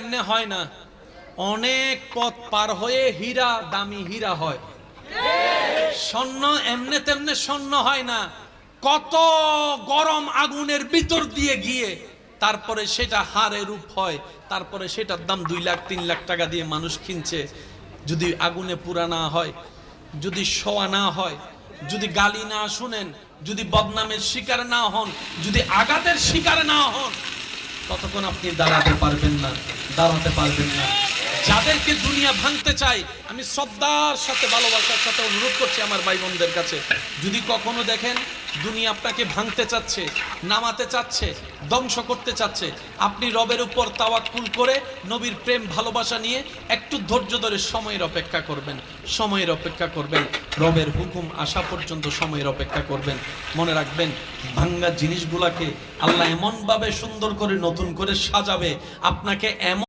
এমনে হয় না, অনেক পথ পার হয়ে হীরা, দামি হীরা হয়। স্বর্ণ এমনে তেমনে স্বর্ণ হয় না, কত গরম আগুনের ভিতর দিয়ে গিয়ে তারপরে সেটা হারে রূপ হয়, তারপরে সেটার দাম 2 লাখ 3 লাখ টাকা দিয়ে মানুষ কিনছে। যদি আগুনে পুরা না হয়, যদি শোয়া না হয়, যদি গালি না শুনেন, যদি বদনামের শিকার না হন, যদি আঘাতের শিকার না হন, ততক্ষণ আপনি দাঁড়াতে পারবেন না, দাঁড়াতে পারবেন না। যাদেরকে দুনিয়া ভাঙতে চাই, আমি শ্রদ্ধার সাথে ভালোবাসার সাথে অনুরোধ করছি আমার ভাই বোনদের কাছে, যদি কখনো দেখেন দুনিয়া আপনাকে ভাঙতে চাচ্ছে, নামাতে চাচ্ছে, ধ্বংস করতে চাচ্ছে, আপনি রবের উপর তাওয়াক্কুল করে নবীর প্রেম ভালোবাসা নিয়ে একটু ধৈর্য ধরে সময়ের অপেক্ষা করবেন, সময়ের অপেক্ষা করবেন, রবের হুকুম আসা পর্যন্ত সময়ের অপেক্ষা করবেন। মনে রাখবেন, ভাঙ্গা জিনিসগুলাকে আল্লাহ এমনভাবে সুন্দর করে নতুন করে সাজাবে, আপনাকে এমন